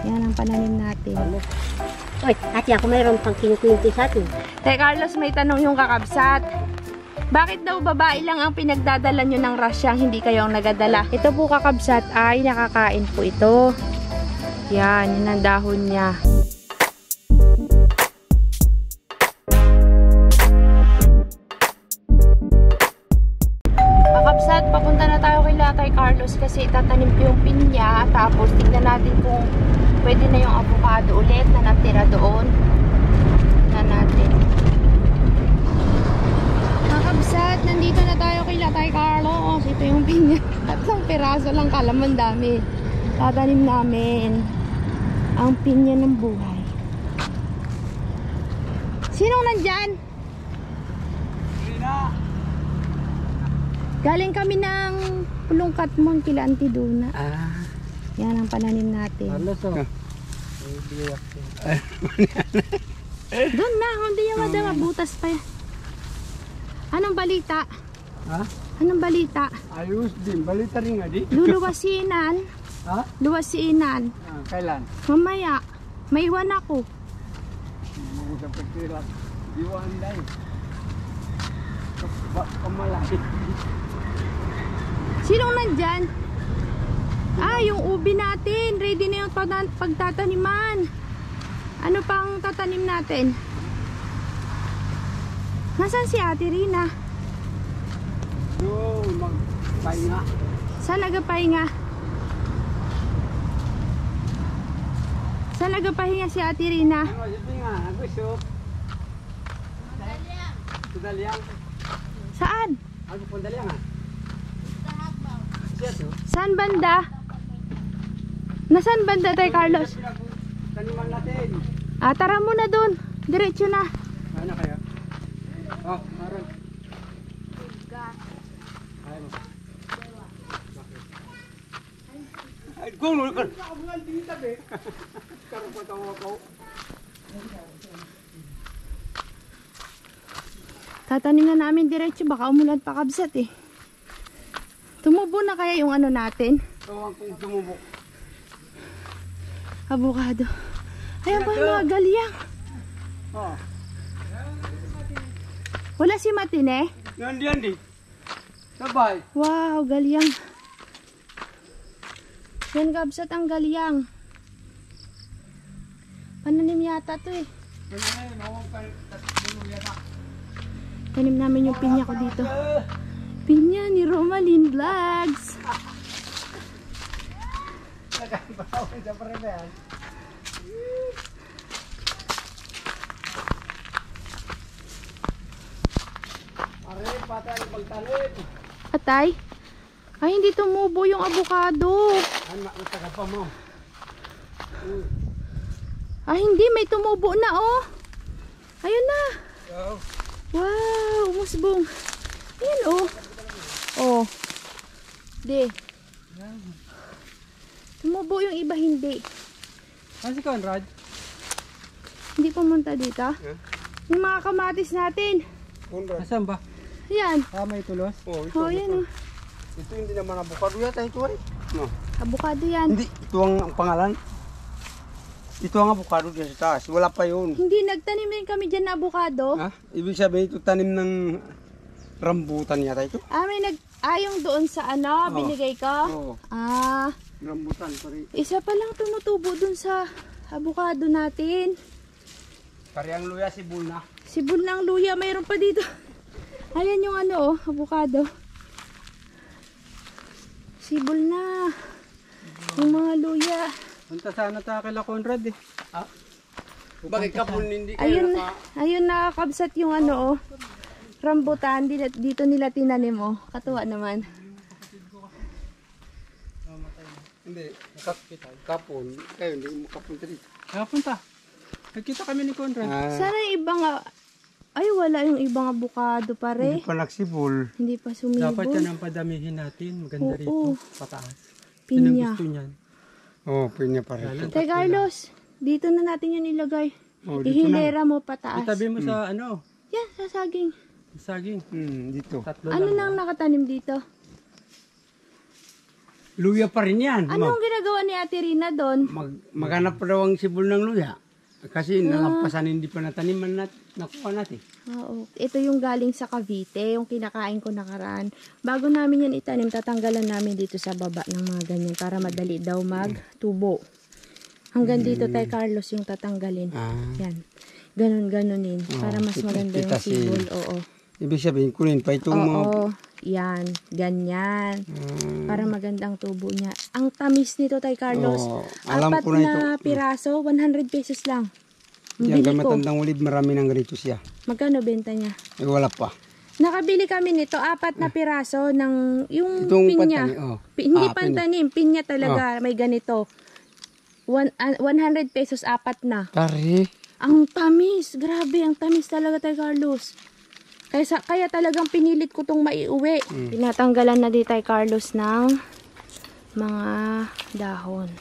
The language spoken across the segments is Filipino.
Yan ang pananim natin. Oy, ate ako mayroon pang kinukwinti sa atin. Carlos, may tanong yung kakabsat. Bakit daw babae lang ang pinagdadala nyo ng rasyang, hindi kayo ang nagadala? Ito po kakabsat ay nakakain po ito. Yan, yun ang dahon niya. Kakabsat, papunta na tayo kay Tatay Carlos kasi itatanim ko yung pinya. Tapos tignan natin kung pwede na yung avocado ulit na natira doon. Tignan natin. Kakabsat, nandito na tayo kay Tatay Carlos. Ito yung pinya. 3 piraso lang, kalaman dami. Tatanim namin ang pinya ng buhay. Sinong nandyan? Galing kami ng Pulong Katmon kila Auntie Duna. Yan ang pananim natin. Doon na, hindi yung madama, butas pa yan. Anong balita? Ha? Anong balita? Ayos din, balita rin nga di. Luluwasinan. Ha? Luwasinan. Kailan? Mamaya, may iwan ako. Mag-usap pagkirat. Iwan dahil. Kamalaki. Sinong nandyan? Yung ubi natin. Ready na yung pagtataniman. Ano pang tatanim natin? Nasaan si Ate Rina? Yung magpahinga. Saan nagapahinga? Saan nagapahinga si Ate Rina? Ano, sabi nga, nag-usap. Sudaliang. Saan? Ano pong daliang ha? Saan banda? Nasaan banda tayo, Carlos? Taniman natin. Tara muna dun. Diretso na. Ano kaya? Maron. Ay, kung ano ka? Tatanim na namin diretso. Baka umulan pa kabsat eh. Tumubo na kaya yung ano natin? Tawang kong tumubok. Avocado. Ayan pa yung mga galyang. Wala si Matine? Nandiyan di. Sabay. Wow, galyang. Yan kabsat ang galyang. Pananim yata to eh. Tanim namin yung pinya ko dito. Pinya ni Romalyn Vlogs. Atay? Ay, hindi tumubo yung avocado. Ay, hindi. May tumubo na, oh. Ayun na. Wow, umusbong. Ayan, oh. Oh. Di. Tumubo yung iba, hindi. Si Conrad? Hindi pumunta dito. Yung mga kamatis natin. Conrad. Asan ba? Ayan. May tulos? Oh, ayan, oh. Ito hindi naman avocado yata ito eh. No. Avocado yan. Hindi, ito ang pangalan. Ito ang avocado dyan sa taas. Wala pa yun. Hindi, nagtanim rin kami dyan na avocado. Ibig sabihin ito tanim ng rambutan yata ito. Yung doon sa ano, binigay ko? Oo. Rambutan pa rin. Isa pa lang tumutubo doon sa avocado natin. Parehang luya, sibul na. Sibul ng luya, mayroon pa dito. Ayan yung ano, avocado. Sibol na. Yung mga luya. Punta sana tayo kay Conrad eh. Bakit kapon hindi kayo Ayun nakakabsat yung ano, oh. Rambutan. Dito nila tinanim, oh. Katuwa naman. Hindi, kapon. Kayo hindi mo kapunta dito. Kapunta. Nagkita kami ni Conrad. Sana yung ibang... Ay, wala yung ibang avocado pare. Hindi pa nagsibol. Hindi pa sumibol. Dapat yan ang padamihin natin. Maganda rito. Pataas. Pinya. Yan ang gusto niyan. Pinya pa rin. Tay Carlos, dito na natin yan ilagay. Dito Ihilera mo pataas. Itabi mo sa ano? Yan, sa saging. Saging. Dito. Tatlo Ano lang. nang nakatanim dito? luya pa rin yan. Anong ginagawa ni Ate Rina doon? Maghanap pa daw ang sibol ng luya. Kasi nalampasan hindi pa nataniman nakuha natin. Oo. Ito yung galing sa Cavite, yung kinakain ko nakaraan. Bago namin yan itanim, tatanggalan namin dito sa baba ng mga ganyan para madali daw magtubo. Hanggang dito tayo, Carlos, yung tatanggalin. Yan. Ganon-ganonin. Para mas maganda yung sibol. Oo. Ibig sabihin, kunin pa itong mga... Oo. Yan. Ganyan. Para magandang tubo niya. Ang tamis nito, Tay Carlos. Alam apat ko na na piraso, 100 pesos lang. Yan, Bili ko. matandang ulid, marami ng ganito siya. Magkano benta niya? Wala pa. Nakabili kami nito, 4 na piraso ng yung Itong pinya. pantanim, Hindi pantanim, pinya talaga. May ganito. 100 pesos 4 na. Tari. Ang tamis. Grabe, ang tamis talaga, Tay Carlos. Kaya talagang pinilit ko itong maiuwi. Tinatanggalan na di, Tay Carlos, ng mga dahon.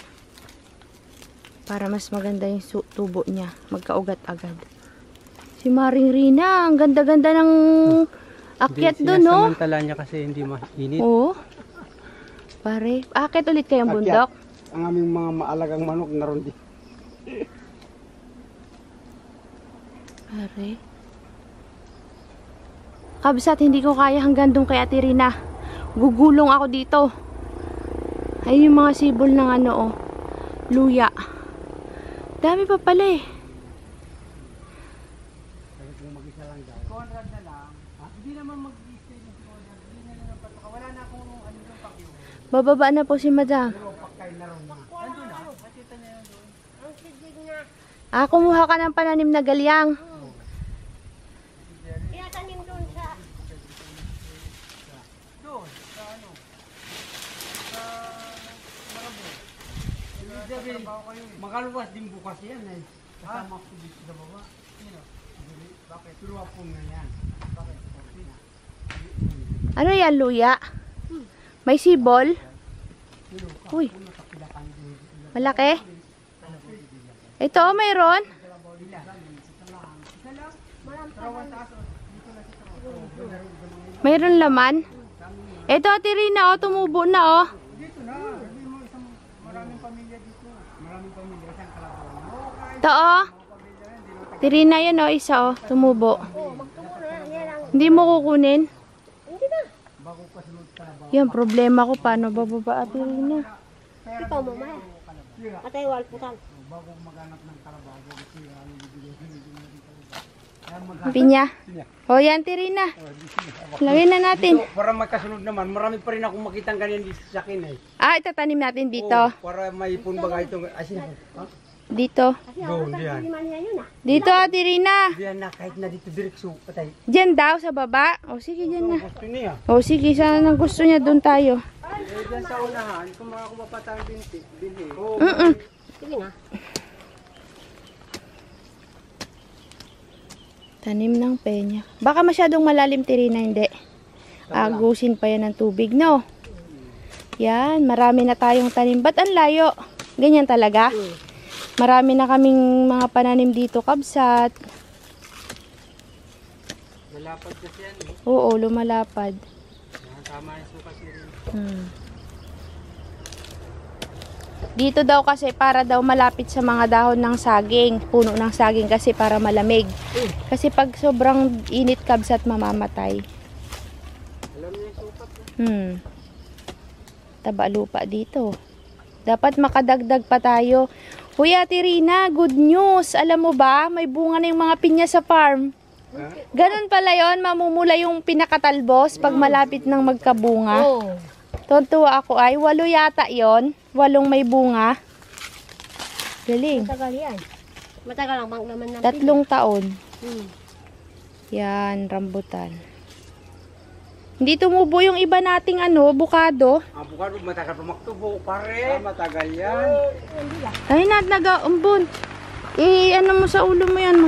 Para mas maganda yung tubo niya. Magkaugat agad. Si Maring Rina, ang ganda-ganda ng akyat doon, no? Sinasamantala niya kasi hindi mainit. Oo. Pare, akyat ulit kayong bundok? Ang aming mga maalagang manok naroon din. Pare. Kabsat, hindi ko kaya hanggang doon kay Ate Rina. Gugulong ako dito. Ayun yung mga sibol ng ano, oh. Luya. Dami pa pala eh. Bababa na po si Madam. Kumuha ka ng pananim na galyang. Tinatanim doon sa... Makaluwas din bukas yan eh. Kasama ko dito sa baba. Bakit? Turuan po nga yan. Bakit? Ano yan, luya? May sibol? Uy. Malaki? Ito, mayroon? Mayroon laman? Ito, Ate Rina, oh, tumubo na, oh. Ito, oh. Ate Rina, yan, oh, isa, oh, tumubo. Hindi mo kukunin? Yan, problema ko. Paano bababa, Ate Rina? Ikaw, mama. Atay, walputan. Pinya. O, yan, Ate Rina. Lagyan na natin. Para magkasunod naman, marami pa rin akong makitang ganyan dito sa akin eh. Itatanim natin dito. Para may punbaga itong... Asin ako. Dito. Doon, diyan. Dito, Ate Rina. Diyan na, kahit na dito direksyo, patay. Diyan daw, sa baba. O, sige, diyan na. Gusto niya. O, sige, saan ang gusto niya, doon tayo. Diyan sa unahan, kung mga kumapatang binti. Sige na. Tanim ng penya. Baka masyadong malalim, Ate Rina, hindi. Agusin pa yan ng tubig, no? Yan, marami na tayong tanim. Ba't ang layo? Ganyan talaga? Marami na kaming mga pananim dito, kabsat. Malapad kasi yan eh. Oo, lumalapad. Tama yung sukas niya. Dito daw kasi para daw malapit sa mga dahon ng saging, puno ng saging kasi para malamig. Kasi pag sobrang init, kabsat, mamamatay. Alam niya yung sukat eh. Taba lupa dito. Dapat makadagdag pa tayo. Uy, Ate Rina, good news. Alam mo ba, may bunga na yung mga pinya sa farm. Ganun pala yon, mamumula yung pinakatalbos pag malapit ng magkabunga. Tontuwa ako ay, 8 yata yon. 8 may bunga. Galing. Matagal yan. Matagal lang naman ng 3 taon. Yan, rambutan. Hindi tumubo yung iba nating bukado. Bukado, matagal pumaktubo, pare. Matagal yan. Ay, nag-aumbon. Ano mo sa ulo mo yan,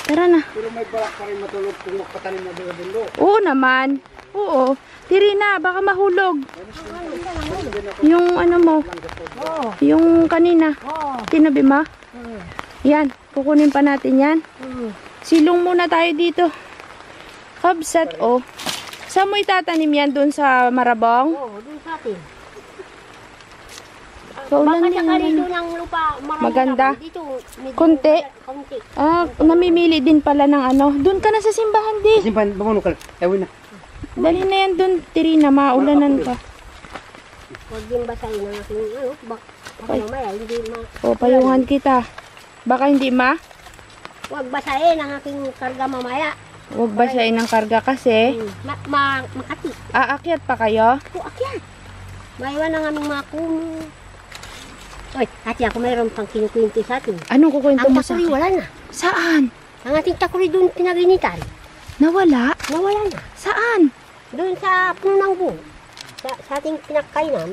Tara na. Pero may balak pa rin matulog kung magpatanim na doon dulo. Oo naman. Oo. Tiri na, baka mahulog. Yung mo. Yung kanina. Tinabi mo? Yan, kukunin pa natin yan. Silong muna tayo dito. Kabsat, oh. Saan mo itatanim yan? Doon sa Marabong? Oo, doon sa atin. Kaulan Baka din saka dito naman. ng lupa marami Maganda. naman. Dito, medyo Konti. Konti. Ah, namimili din pala ng ano. Doon ka na sa simbahan, di. Simpan, banguno ka. Ewan na. Dali na yan doon, Tirina. Maulanan ka. Huwag din basahin ang aking ano. Baka mamaya, hindi O, payungan kita. Baka hindi Huwag basahin ang aking karga mamaya. Huwag basahin ng karga kasi Makati. aakyat pa kayo. O, akyat. Maiwan ang aming mga kumo. Oy, ate ako mayroon pang kinukwento sa atin. Anong kukwento Ang mo sa takuri akin? wala na. Saan? Ang ating takuri doon pinaginitan. Nawala? Nawala na. Saan? Doon sa puno ng buo. Sa ating pinagkainan,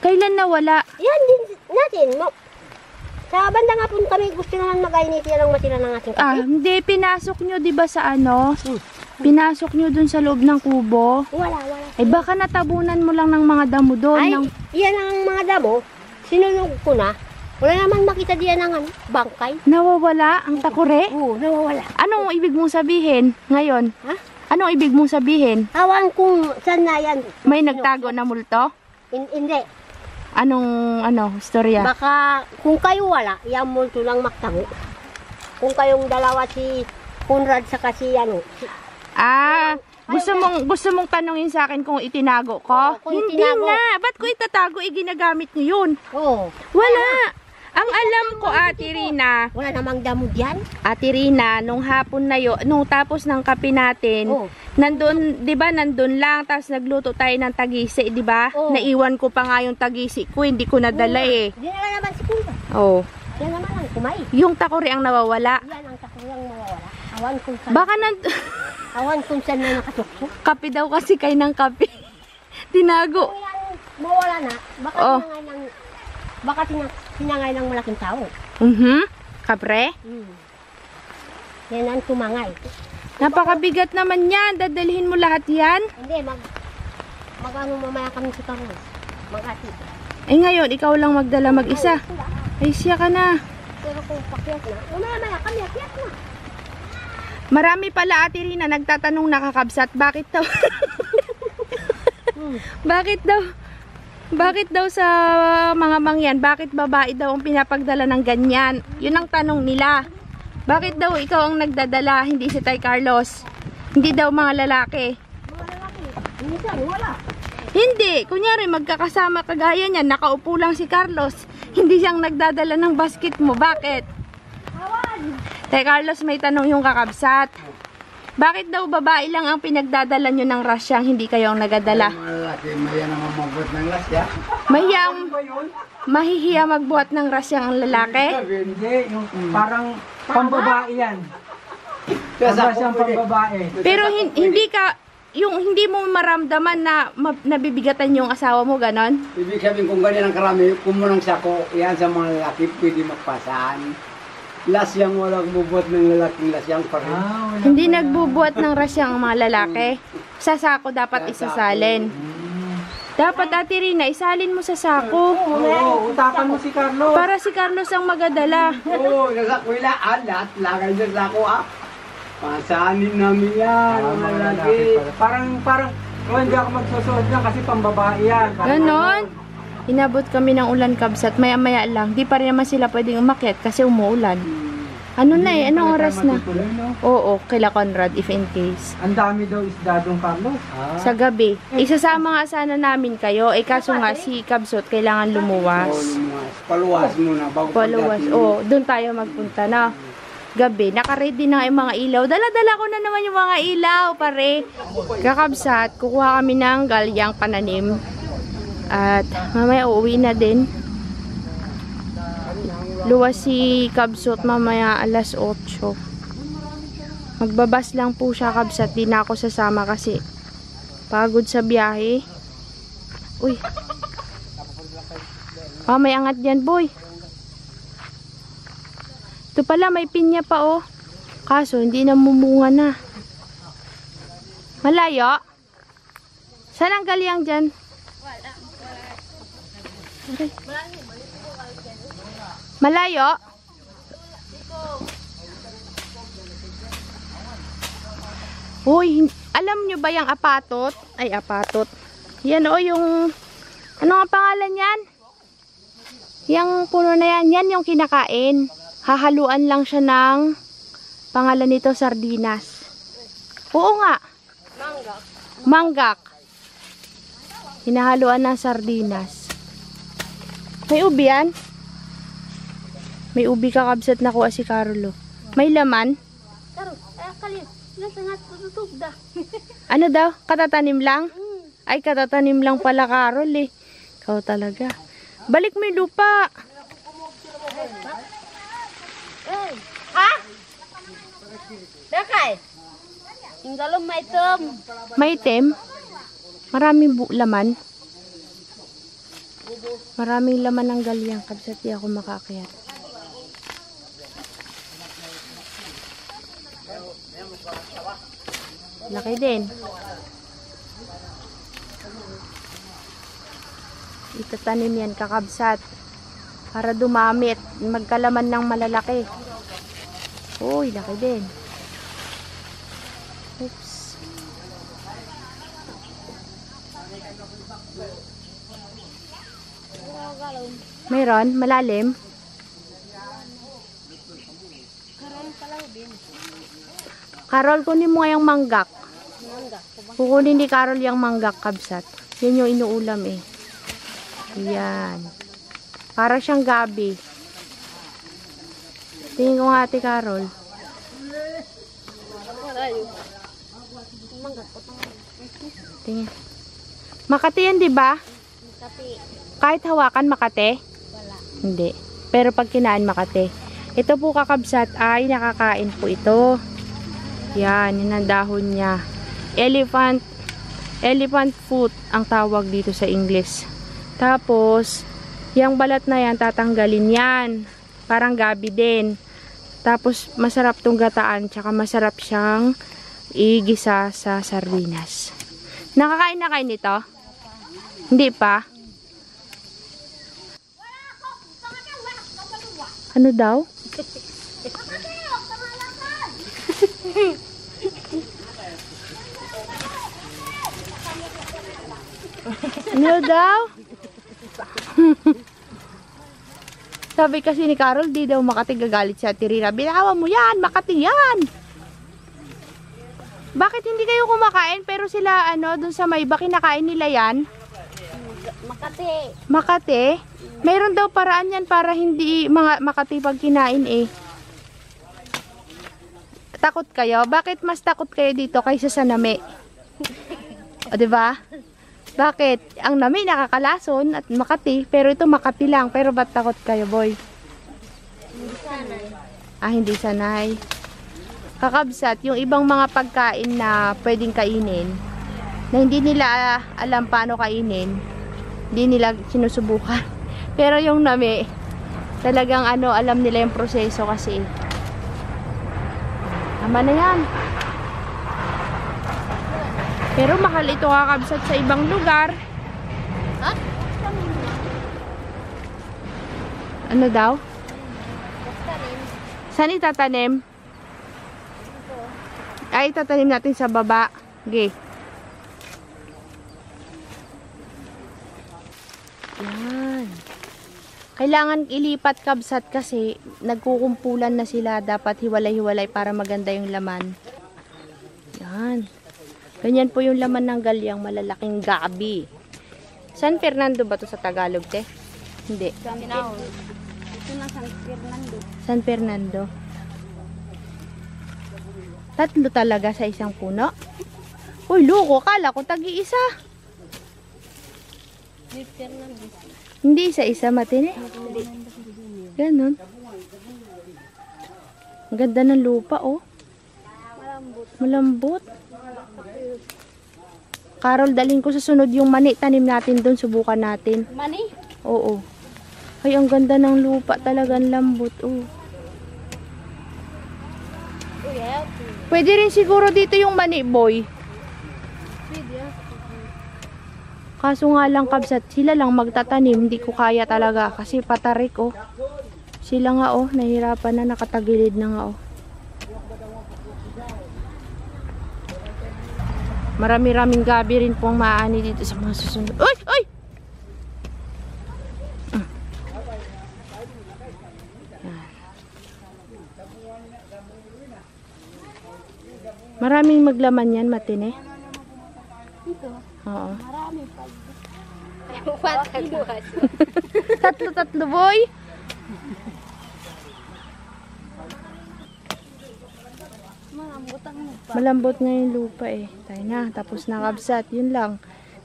Kailan nawala? yan din natin. Sa banda nga po kami gusto naman mag-ainit yan ang matira ng ating Ah, kape. hindi. Pinasok nyo, di ba sa ano? Hmm. Pinasok nyo dun sa loob ng kubo. Wala. Eh, baka natabunan mo lang ng mga damo doon. Ay, ng... yan ang mga damo. Sinulog ko na. Wala naman makita diyan ng bangkay. Nawawala ang takure? Oo, nawawala. Anong ibig mong sabihin ngayon? Ha? Anong ibig mong sabihin? Awan kung saan na yan. May nagtago na multo? Hindi. Anong istorya? Baka kung kayo wala, yan multo lang magtango. Kung kayong dalawa si Conrad sa kasi Gusto mong tanungin sa akin kung itinago ko? Oo, kung Hindi itinago. nga. Ba't ko itatago? Ginagamit nyo yun. Oo. Wala. Ang alam ko, Ate Rina, Wala namang damo diyan. Ate Rina, nung hapon na yun, nung tapos ng kape natin, Oo. nandun, di ba, nandun lang, tapos nagluto tayo ng tagisi, di ba? Oo. Naiwan ko pa nga yung tagisi ko, hindi ko nadala eh. Yan na naman si Conrad. Oh. Yan naman ang kumay. Yung takuri ang nawawala. Yan ang takuyang mawawala. Awan kung saan. Baka Awan kung saan na nakatuksok. kape daw kasi kayo ng kape. Tinago. Kung yan mawala na, baka Oh. sinangay ng malaking tao. Kapre? Yan ang tumangay. Napakabigat naman yan. Dadalhin mo lahat yan. Hindi, mag-ano mamaya kami si Carlos. Mag-ati. Eh ngayon, ikaw lang magdala mag-isa. Ay, siya ka na. Pero kung pakyat na, mamaya kami akyat na. Marami pala, Ate Rina, nagtatanong nakakabsat. Bakit daw? Bakit daw sa mga mangyan? Bakit babae daw ang pinapagdala ng ganyan? Yun ang tanong nila. Bakit daw ikaw ang nagdadala, hindi si Tay Carlos? Hindi daw mga lalaki. Mga lalaki, minsan wala. Hindi. Kunyari, magkakasama kagaya niyan. Nakaupo lang si Carlos. Hindi siyang nagdadala ng basket mo. Bakit? Tay Carlos, may tanong yung kakabsat. Bakit daw babae lang ang pinagdadala nyo ng rasyang, hindi kayo ang nagadala? Mga lalaki, maya naman mabuhat ng lasya. Mahihiya magbuhat ng rasyang ang lalaki? Hindi, yung parang pambabae yan. Kaya Pambasyang pambabae. Pero hindi mo maramdaman na nabibigatan yung asawa mo, ganon? ibig sabihin kung ganyan ang karami, kumunang sako, yan sa mga lalaki, pwede magpasaan. Lasyang walang bubuhat ng lalaking lasyang pa rin. Hindi nagbubuhat ng rasyang ang mga lalaki. Sa sako dapat isasalin. Dapat, Ate Rina, isalin mo sa sako. Oo, utakan mo si Carlos. Para si Carlos ang magadala. Oo, nasa kuila, lahat lagay dyan sa ako, Pasanin namin yan, mga lalaki. Parang, hindi ako magsusuot yan kasi pambabae yan. Ganon. Inabot kami ng ulan, kabsat. Maya-maya lang. Di pa rin naman sila pwedeng umakyat kasi umuulan. Ano na eh? Anong oras na? Oo, kila Conrad, if in case. Ang dami daw isda doon, Carlos. Sa gabi. Isasama nga sana namin kayo. Eh kaso nga si Kabsot kailangan lumuwas. Paluwas muna, bago Paluwas. Oo, doon tayo magpunta na. Gabi. Naka-ready na yung mga ilaw. Dala-dala ko na naman yung mga ilaw, pare. Kakabsat, kukuha kami ng galyang pananim. At mamaya uuwi na din. Luwas si Kabsot mamaya alas 8. Magbabas lang po siya, Kabsat. Di na ako sasama kasi pagod sa biyahe. Uy. May angat dyan, boy. Ito pala, may pinya pa, oh. Kaso, hindi na mumunga na. Malayo? Saan ang galyang dyan? Malayo? Uy, Alam nyo ba yung apatot? Ay, apatot. Yan o, yung... Ano nga pangalan yan? Yung puno na yan. Yan yung kinakain. Hahaluan lang siya ng... Pangalan nito, sardinas. Oo nga. Manggak. Manggak. Hinahaluan ng sardinas. May ubi yan? May ubi kakabsat na kuha si Carlo. May laman? Karon, kalin. Nasa nga tututog da. Ano daw? Katatanim lang? Ay, katatanim lang pala, Carol eh. Ikaw talaga. Balik mo yung lupa. Ha? Dakay. Yung galong may itom. May itim? Maraming laman. Maraming laman ng galyang. Kabsat di ako makakayat. Laki din. Itatanim yan kakabsat. Para dumamit. Magkalaman ng malalaki. Uy, laki din. Oops. Mayroon? Malalim? Carol, kunin mo nga yung manggak. Kukunin ni Carol yung manggak, kabsat. Yan yung inuulam eh. Yan. Para siyang gabi. Tingin ko nga, Ate Carol. Tingin. Makati yan, di ba? Kahit hawakan Makati? Wala. Hindi. Pero pag kinain Makati. Ito po kakabsat ay nakakain po ito. Yan, yun ang dahon niya. Elephant foot ang tawag dito sa English. Tapos, yung balat na yan, tatanggalin yan. Parang gabi din. Tapos, masarap tong gataan. Tsaka masarap siyang igisa sa sardinas. Nakakain na kayo nito? Hindi pa? Ano daw? Ano daw? Sabi kasi ni Carol, di daw Makati gagalit sa Tirira. Binawa mo yan, Makati yan! Bakit hindi kayo kumakain pero sila dun sa may iba kinakain nila yan? Makati. Makati? Mayroon daw paraan yan para hindi mga Makati pag kinain eh. Takot kayo? Bakit mas takot kayo dito kaysa sa nami? O diba? Bakit? Ang nami nakakalason at Makati, pero ito Makati lang. Pero ba't takot kayo, boy? Hindi sanay. Ah, hindi sanay. Kakabsat, yung ibang mga pagkain na pwedeng kainin, na hindi nila alam paano kainin, hindi nila sinusubukan. Pero yung nami, talagang alam nila yung proseso kasi. Tama na yan. Pero mahal ito kakabsat sa ibang lugar. Ha? Ano daw? Saan itatanim? Ay, itatanim natin sa baba. Okay. Yan. Kailangan ilipat kabsat kasi nagkukumpulan na sila. Dapat hiwalay-hiwalay para maganda yung laman. Yan. Ganyan po yung laman ng galyang, malalaking gabi. San Fernando ba to sa Tagalog, te? Hindi. Ito na San Fernando. San Fernando. Tatlo talaga sa isang puno? Uy, loko, kala ko tagi-isa. San Fernando. Hindi isa-isa, matini. Ganon. Ang ganda ng lupa, oh. Malambot. Malambot. Carol, dalhin ko sa sunod yung mani. Tanim natin doon, subukan natin. Mani? Oo. Ay, ang ganda ng lupa. Talagang lambot, oh. Pwede rin siguro dito yung mani, boy. Kaso nga lang, kabsat, sila lang magtatanim. Hindi ko kaya talaga kasi patarik, oh. Sila nga, oh, nahirapan na, nakatagilid na nga, oh. Marami-raming gabi rin pong maaani dito sa mga susunod. Uy! Uy! Maraming maglaman yan, matine. Ito, Oo. marami pa. Tatlo, boy. Malambot nga yung lupa eh. Tayo na, tapos nakabsat. Yun lang.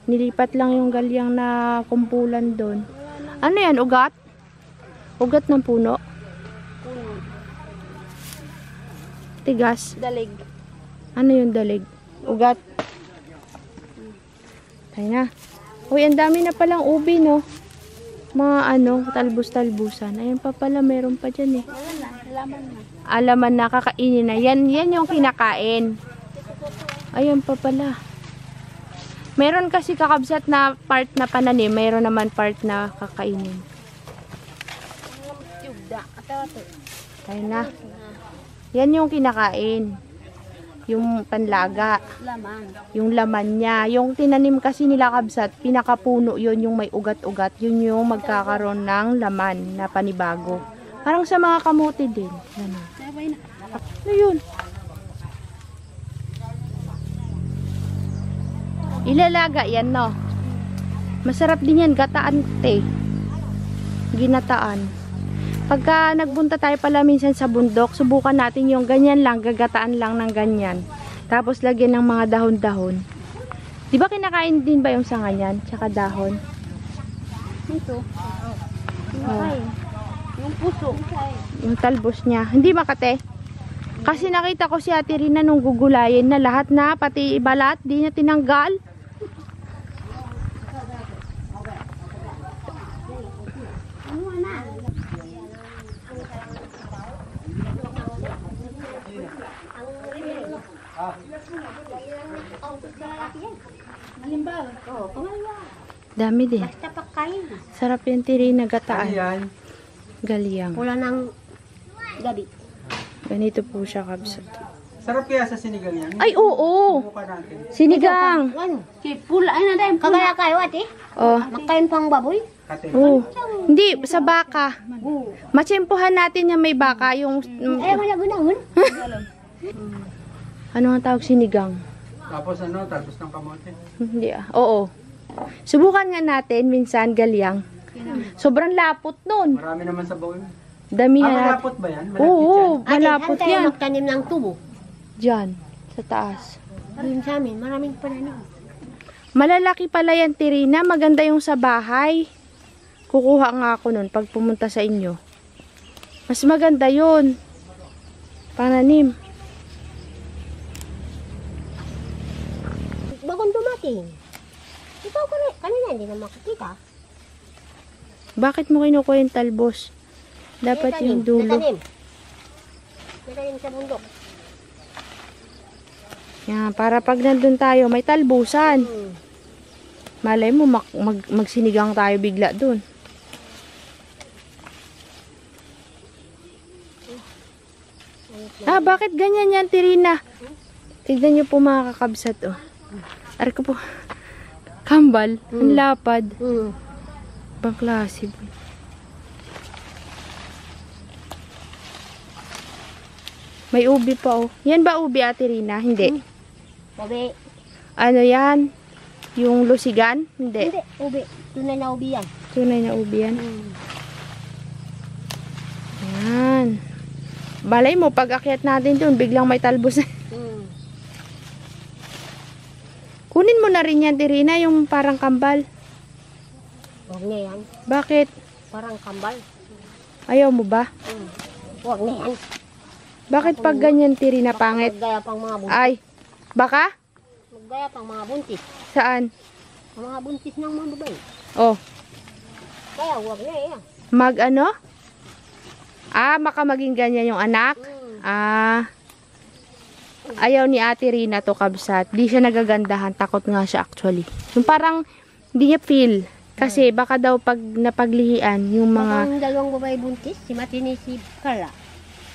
Nilipat lang yung galyang na kumpulan doon. Ano yan, ugat? Ugat ng puno? Tigas? Dalig. Ano yung dalig? Ugat? Tayo na. Uy, ang dami na palang ubi, no? Mga ano, talbos-talbusan. Ayan pa pala, meron pa dyan eh. Wala na, alaman na. Alaman na, kakainin na. Yan yung kinakain. Ayan pa pala. Meron kasi kakabsat na part na pananim, meron naman part na kakainin. Tubda. Ito. Ayun na. Yan yung kinakain. Yung panlaga. Laman. Yung laman niya. Yung tinanim kasi nila kabsat, pinakapuno yun, yung may ugat-ugat. Yun yung magkakaroon ng laman na panibago. Parang sa mga kamote din. Ganun. Sabay na. Ano yun? Ilalaga yan, no? Masarap din yan, gataan, te. Ginataan. Pagka nagbunta tayo pala minsan sa bundok, subukan natin yung ganyan lang, gagataan lang ng ganyan. Tapos lagyan ng mga dahon-dahon. Di ba kinakain din ba yung sanga niyan? Tsaka dahon? Ito. Oh. Yung puso. Yung talbos niya. Hindi makate. Kasi nakita ko si Ate Rina nung gugulayin na lahat na, pati balat, di niya tinanggal. Malimbaw. Oo, pangalawa. Dami din. Basta pagkain. Sarap yung Ate Rina gataan. Ayan. Galiyang. Wala ng gabi. Ganito po siya kabsat. Sarap kaya sa sinigang yan. Ay, oo! Subukan natin. Sinigang! Ano? Si pula. Ay na dahil. Kagaya kayo ate. Oh. Makain pang baboy. Kate. Oh. Hindi, sa baka. Oo. Matsempohan natin yung may baka. Yung, Ay, wala gunahon. ano ang tawag sinigang? Tapos ano, talbos ng kamote. Hindi ah. Oo. Subukan nga natin, minsan galyang. Sobrang lapot nun. Marami naman sa bawin. Damihan natin. Malapot ba yan? Malapit Oo, yan. malapot tayo yan. magtanim ng tubo. Diyan, sa taas. Ayun sa amin, maraming pananim. Malalaki pala yan, Tirina. Maganda yung sa bahay. Kukuha nga ako nun pag pumunta sa inyo. Mas maganda yun. Pananim. Bagong dumating. Ikaw kanina hindi na makikita. Bakit mo kinukuha yung talbos? Dapat yung dulo. Natanim sa bundok. Yan, para pag nandun tayo, may talbusan. Malay mo, magsinigang tayo bigla dun. Ah, bakit ganyan yan, Tirina? Tignan nyo po mga kakabsat, oh. Ari ko po. Kambal. Ang lapad. Ibang klase. May ubi pa, oh. Yan ba ubi, Ate Rina? Hindi. Ubi. Ano yan? Yung lusigan? Hindi. Hindi, ubi. Tunay na ubi yan. Tunay na ubi yan. Yan. Balay mo, pag akyat natin dun, biglang may talbos. Kunin mo na rin yan, Tirina, yung parang kambal. Huwag na yan. Bakit? Parang kambal. Ayaw mo ba? Huwag na yan. Bakit pag ganyan, Tirina, pangit? Maggaya pang mga buntis. Ay, baka? Maggaya pang mga buntis. Saan? Ang mga buntis ng mga babae. Oh, Kaya huwag na yan. mag ano? Ah, maka maging ganyan yung anak? Ah, ayaw ni Ate Rina to kabsat. Di siya nagagandahan. Takot nga siya actually. Yung parang, di niya feel. Kasi baka daw pag napaglihian, yung Baka mga, ang dalawang babae buntis, si Matini si Carla.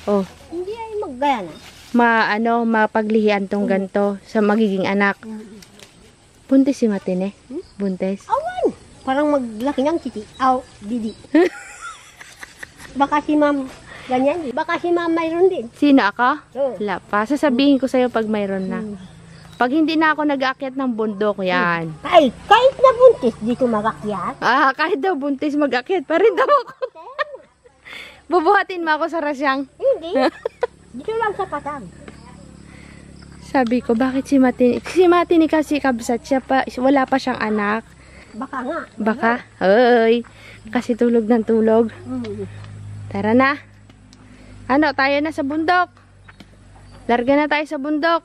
oh, Hindi ay maggaya na. mapaglihian tong ganito sa magiging anak. Buntis si Matine? Buntis? Awan! Parang maglaki ng titi. Aw, didi. Baka si ma'am, ganyan. Baka si ma'am mayroon din. Sino ako? Oo. Wala pa. Sasabihin ko sa'yo pag mayroon na. Pag hindi na ako nag-aakyat ng bundok, yan. Ay, kahit na buntis, dito magakyat. Ah, kahit daw buntis mag-aakyat pa rin daw ako. Bubuhatin mo ako sa rasyang. Hindi. Dito lang sa patag. Sabi ko, bakit si Matine? Si Matine kasi kabsat siya pa, wala pa siyang anak. Baka nga. Baka? Hoy. Kasi tulog ng tulog. Tara na. Ano, tayo na sa bundok. Larga na tayo sa bundok.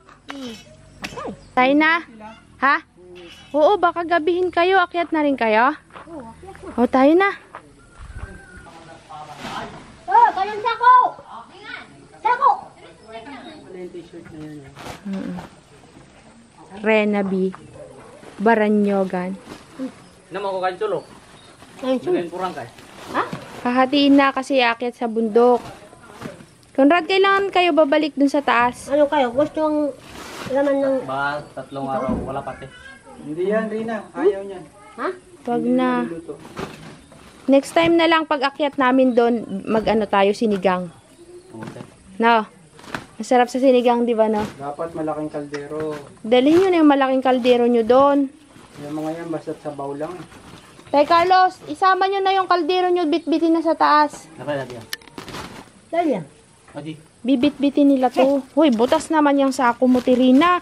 Tayo na. Ha? Oo, baka gabihin kayo. Akyat na rin kayo. O, tayo na. Oh, kayong sako! Sako! Renabi. Baranyogan. Naman ko kayo tulog. Ayun, Ngayon kurang kayo. Hahatiin na kasi akyat sa bundok. Conrad, kailangan kayo babalik dun sa taas. Ano kayo? Gusto ang laman ng... Ba, 3 araw, wala pati. Hindi yan, Rina. Ayaw niyan. Ha? Wag na. Next time na lang pag akyat namin doon, mag-ano tayo, sinigang. No? Masarap sa sinigang, di ba, no? Dapat malaking kaldero. Dalhin nyo na yung malaking kaldero nyo doon. Yung mga yan, basta sabaw lang. Tay Carlos, isama nyo na yung kaldero nyo, bitbitin na sa taas. Napay natin yan. Dali yan. Adi. Bibit-bitin nila to. Hoy, butas naman yung sako mo, Tirina.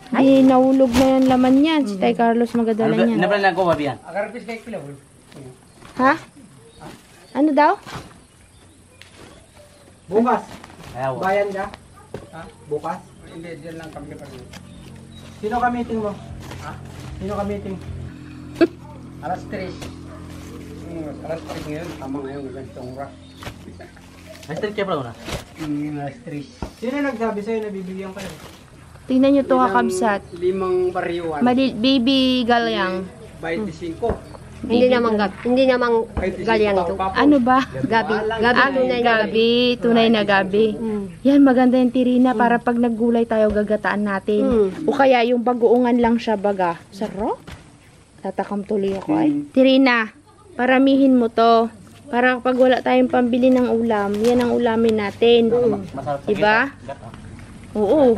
Di nahulog na yung laman yan. Si Tay Carlos magadala niyan. Napay lang ko, babiyan. Agarapis kay Pilaw. Ha? Ano daw? Bukas. Ayaw. Bayan ka? Ha? Bukas? Hindi, diyan lang kami pa. Sino ka meeting mo? Ha? Sino ka meeting? Alas 3. Alas 3 ngayon. Tama ngayon, ganitong oras. Alas 3 kaya pala na? Alas 3. Sino nagsabi sa'yo na bibigyan kayo? Tingnan nyo to, kakabsat. 5 bariwan. Baby galyang. 25. Hindi namang galyang ito. Ano ba? Gabi. Gabi, tunay na gabi. Yan, maganda yung Tirina para pag naggulay tayo gagataan natin. O kaya yung bagoongan lang siya baga. Sarap. Tatakam tuloy ako ay. Tirina, paramihin mo to. Para pag wala tayong pambili ng ulam, yan ang ulamin natin. Masarap sa Diba? Oo.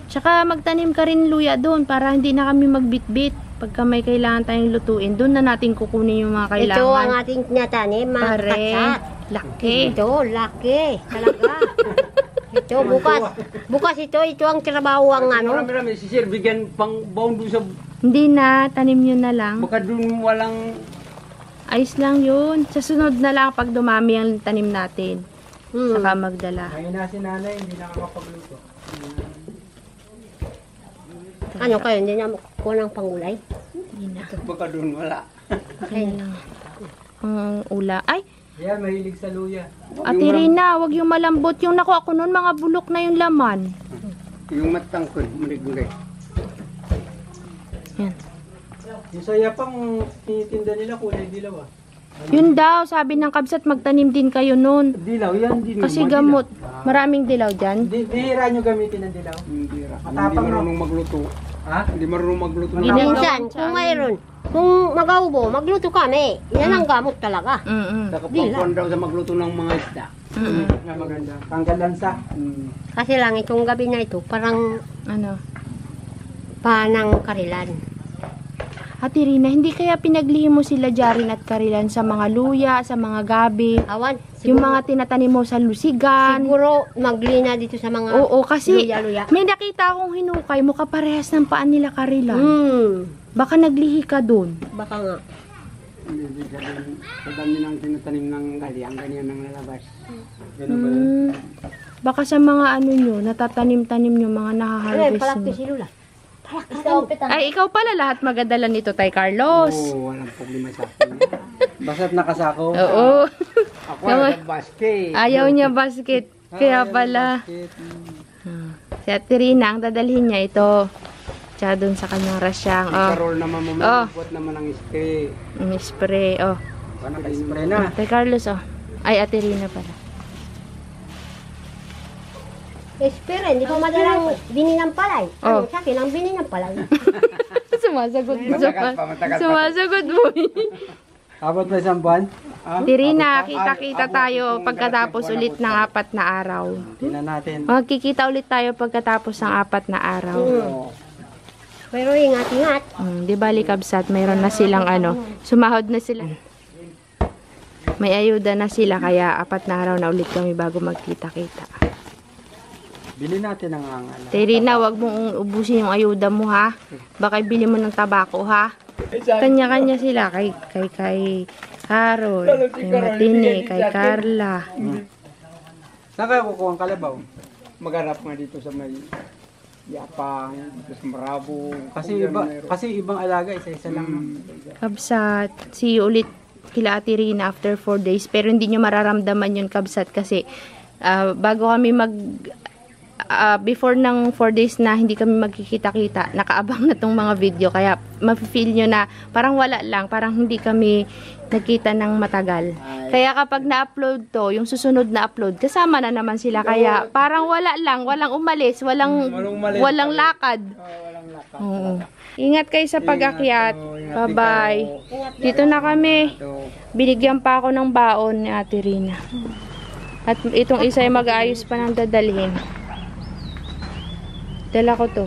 Tsaka magtanim ka rin luya doon para hindi na kami magbitbit. Pagka may kailangan tayong lutuin, doon na natin kukunin yung mga kailangan. Ito ang ating tinatanim, mga Pare, katsat. laki. Ito, laki. Talaga. Ito, bukas ito ang trabaho ang ano. Marami-rami, si Sir, bigyan pang baon doon sa... Hindi na, tanim nyo na lang. Baka doon walang... Ayos lang yun. Sa sunod na lang pag dumami ang tanim natin. Saka magdala. Ngayon na si nanay, hindi nakakapagluto. Ano kayo, hindi na ko ng pangulay? Hindi na. Baka doon wala. Ayun lang. Ang ula. Ay, Yan, mahilig sa luya. Ate Rina, wag yung malambot. Yung nakuha ko noon, mga bulok na yung laman. Yung matangkod, mulig-mulig. Yan. Yung saya pang tinitinda nila, kulay dilaw ah. Yun daw, sabi ng kabsat, magtanim din kayo noon. Dilaw, yan din. Kasi gamot. Maraming dilaw dyan. Bihira nyo gamitin ng dilaw. Hindi Matapang, no? marunong magluto. Ha? Hindi marunong magluto. Minsan, kung mayroon, kung mag-aubo, magluto kami. Yan ang gamot talaga. Nakapagpuan daw sa magluto ng mga isda. Nga maganda. Tanggal lansa. Kasi lang itong gabi na ito, parang Ano? panang karilan. Ate Rina, hindi kaya pinaglihim mo sila Jarin at Karilan sa mga luya, sa mga gabi, Awan, yung siguro, mga tinatanim mo sa lusigan? siguro maglina dito sa mga Oo, kasi luya-luya. may nakita akong hinukay mo kaparehas ng paan nila Karilan. Baka naglihi ka dun. Baka nga. Hindi sabihin, sa dami ng tinatanim ng galyang, ganyan ang lalabas. Baka sa mga ano nyo, natatanim-tanim nyo, mga Ay, nahaharvest palaki nyo. si Lula. Ay, ikaw pala lahat magadala nito, Tay Carlos. Oo, walang problema sa akin. Basta't nakasako. Oo. Ako ay basket. Ayaw niya basket. Kaya pala. Si Ate Rina, ang dadalhin niya ito. Tsaka dun sa kanyang rasyang. Oh, Karol naman mamamabot naman ang spray. ang spray. Oh. Naka-spray na. Tay Carlos, oh. Ay, Ate Rina pala. Espera, hindi pa madalang bini ng palay. Oh. Ano, sa akin ang bini ng palay. Sumasagot mo. Matagal pa. Sumasagot mo. Abot na isang buwan? Tirina, kita-kita tayo pagkatapos ulit ng 4 na araw. Tingnan natin. Magkikita ulit tayo pagkatapos ng 4 na araw. Pero ingat-ingat. Di ba, Kabsat, mayroon na silang sumahod na sila. May ayuda na sila, kaya 4 na araw na ulit kami bago magkita-kita. Bili natin ang Tirina, wag mong ubusin yung ayuda mo, ha? Baka bili mo ng tabako, ha? Kanya-kanya sila, kay Carol, kay Matine, kay Carla. Saan kayo kukuha ang kalabaw? Maghanap nga dito sa may Yapang, dito sa Marabo. Kasi ibang alaga, isa-isa lang. Kabsat, see you ulit kila Ate Rina after 4 days. Pero hindi nyo mararamdaman yun, Kabsat, kasi bago kami before ng 4 days na hindi kami magkikita-kita, nakaabang na tong mga video, kaya ma-feel nyo na parang wala lang, parang hindi kami nagkita ng matagal. Kaya kapag na-upload to, yung susunod na upload, kasama na naman sila, kaya parang wala lang, walang umalis, walang lakad. Oo. Ingat kayo sa pag-akyat. Bye-bye. Dito na kami. Binigyan pa ako ng baon ni Ate Rina. At itong isa ay mag-aayos pa ng dadalhin. Dala ko to.